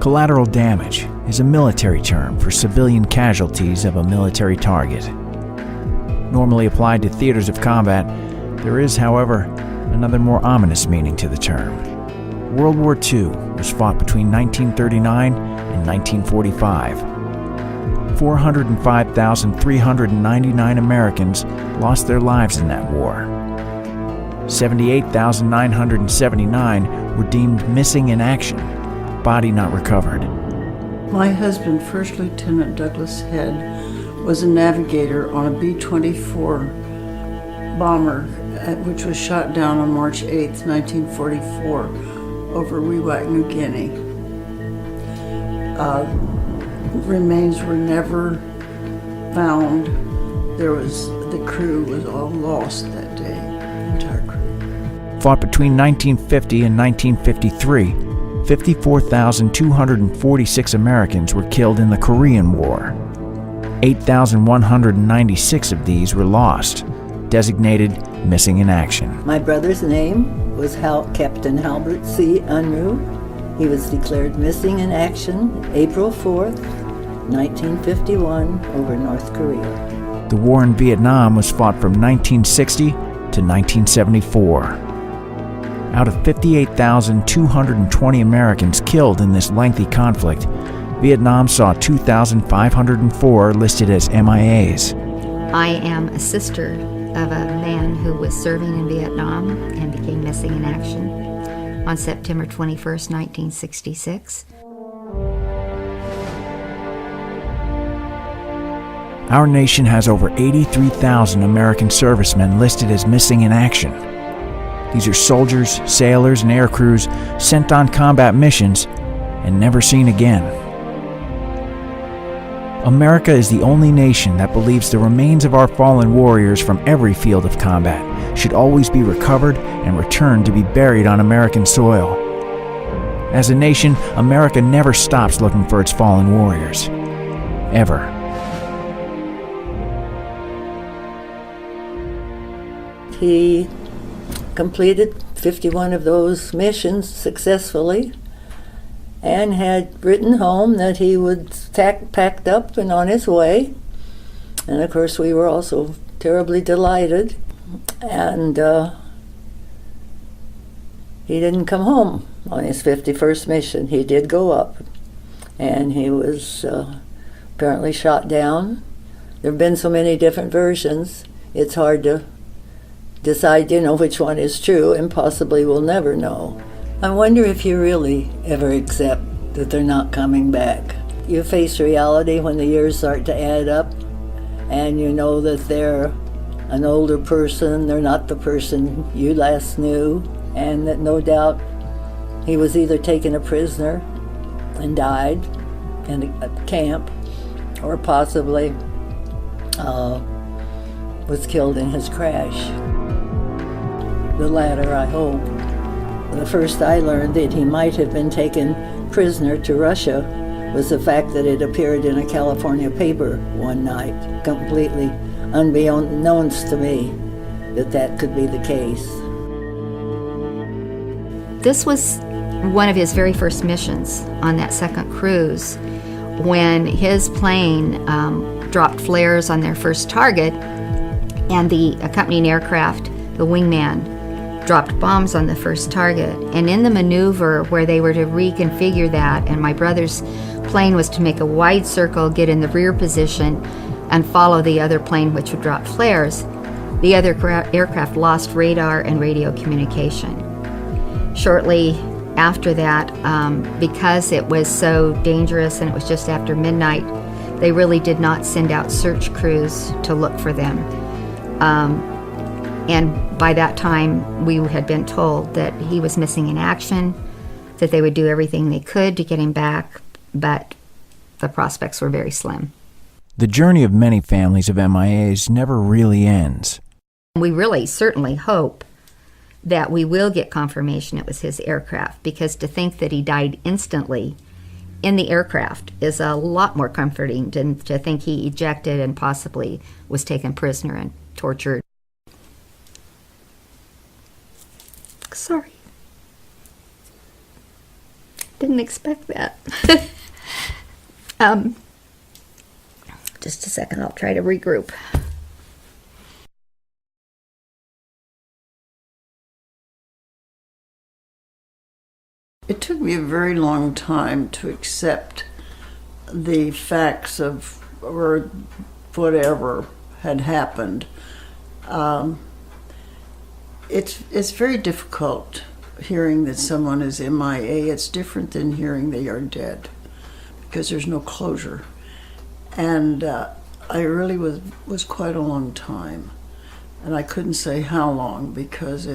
Collateral damage is a military term for civilian casualties of a military target. Normally applied to theaters of combat, there is, however, another more ominous meaning to the term. World War II was fought between 1939 and 1945. 405,399 Americans lost their lives in that war. 78,979 were deemed missing in action, body not recovered. My husband, First Lieutenant Douglas Head, was a navigator on a B-24 bomber, which was shot down on March 8, 1944, over Wright, New Guinea. Remains were never found. The crew was all lost that day, the entire crew. Fought between 1950 and 1953, 54,246 Americans were killed in the Korean War. 8,196 of these were lost, designated missing in action. My brother's name was Captain Halbert C. Unruh. He was declared missing in action April 4th, 1951, over North Korea. The war in Vietnam was fought from 1960 to 1974. Out of 58,220 Americans killed in this lengthy conflict, Vietnam saw 2,504 listed as MIAs. I am a sister of a man who was serving in Vietnam and became missing in action on September 21st, 1966. Our nation has over 83,000 American servicemen listed as missing in action. These are soldiers, sailors, and air crews sent on combat missions and never seen again. America is the only nation that believes the remains of our fallen warriors from every field of combat should always be recovered and returned to be buried on American soil. As a nation, America never stops looking for its fallen warriors. Ever. He completed 51 of those missions successfully and had written home that he would packed up and on his way. And of course we were also terribly delighted. And he didn't come home on his 51st mission. He did go up, and he was apparently shot down. There have been so many different versions, it's hard to decide, which one is true, and possibly we'll never know. I wonder if you really ever accept that they're not coming back. You face reality when the years start to add up, and you know that they're an older person, they're not the person you last knew, and that no doubt he was either taken a prisoner and died in a camp, or possibly was killed in his crash. The latter, I hope. The first I learned that he might have been taken prisoner to Russia was the fact that it appeared in a California paper one night, completely unbeknownst to me that could be the case. This was one of his very first missions on that second cruise, when his plane dropped flares on their first target, and the accompanying aircraft, the wingman, dropped bombs on the first target. And in the maneuver where they were to reconfigure that, and my brother's plane was to make a wide circle, get in the rear position, and follow the other plane which would drop flares, the other aircraft lost radar and radio communication. Shortly after that, because it was so dangerous and it was just after midnight, they really did not send out search crews to look for them. And by that time, we had been told that he was missing in action, that they would do everything they could to get him back, but the prospects were very slim. The journey of many families of MIAs never really ends. We really certainly hope that we will get confirmation it was his aircraft, because to think that he died instantly in the aircraft is a lot more comforting than to think he ejected and possibly was taken prisoner and tortured. Sorry. Didn't expect that. Just a second, I'll try to regroup. It took me a very long time to accept the facts of, or whatever had happened. It's very difficult hearing that someone is MIA. It's different than hearing they are dead, because there's no closure. And I really was quite a long time, and I couldn't say how long, because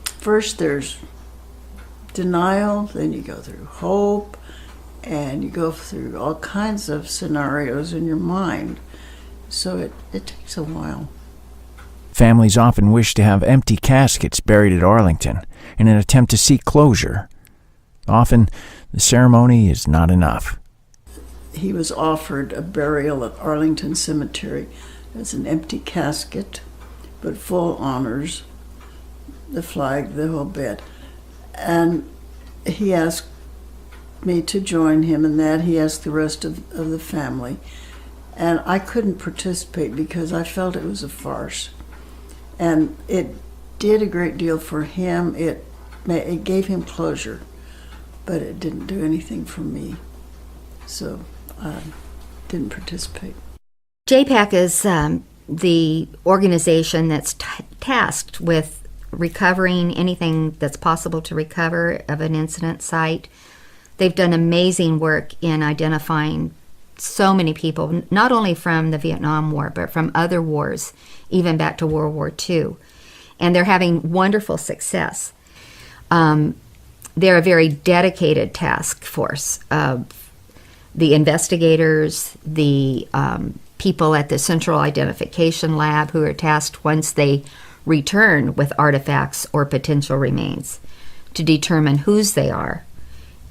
first there's denial, then you go through hope, and you go through all kinds of scenarios in your mind. So it takes a while. Families often wish to have empty caskets buried at Arlington in an attempt to seek closure. Often, the ceremony is not enough. He was offered a burial at Arlington Cemetery as an empty casket, but full honors, the flag, the whole bit. And he asked me to join him in that. He asked the rest of the family. And I couldn't participate because I felt it was a farce. And it did a great deal for him. It gave him closure, but it didn't do anything for me. So I didn't participate. JPAC is the organization that's tasked with recovering anything that's possible to recover of an incident site. They've done amazing work in identifying so many people, not only from the Vietnam War, but from other wars, even back to World War II. And they're having wonderful success. They're a very dedicated task force of the investigators, the people at the Central Identification Lab who are tasked once they return with artifacts or potential remains to determine whose they are.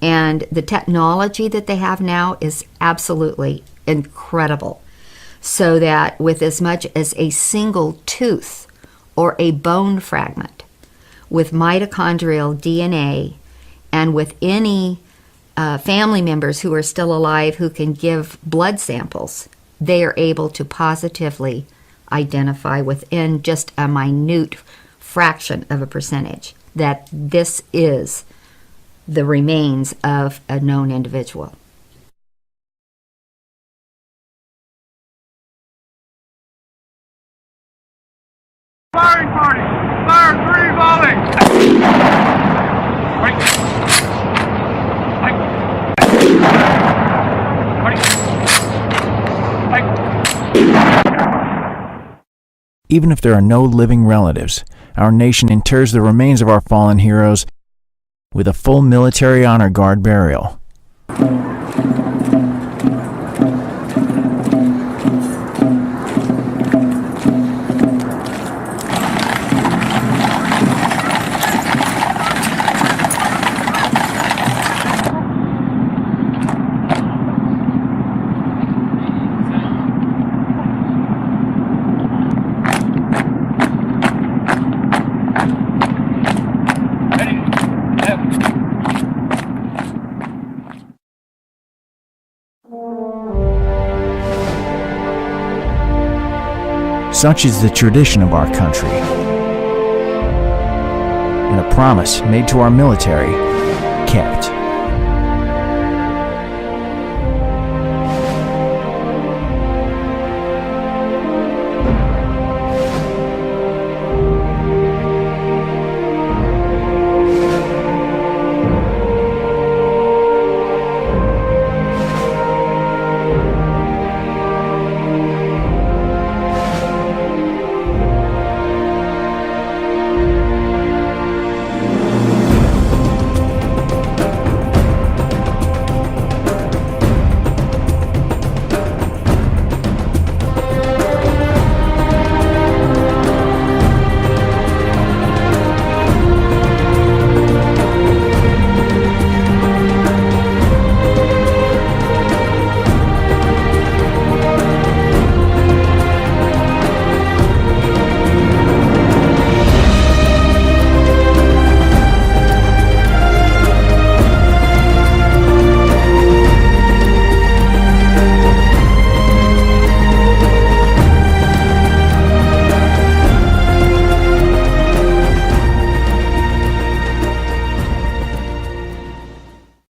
And the technology that they have now is absolutely incredible. So that with as much as a single tooth or a bone fragment, with mitochondrial DNA, and with any family members who are still alive who can give blood samples, they are able to positively identify within just a minute fraction of a percentage that this is the remains of a known individual. Firing party! Fire 3 volley! Even if there are no living relatives, our nation inters the remains of our fallen heroes with a full military honor guard burial. Such is the tradition of our country, and a promise made to our military kept.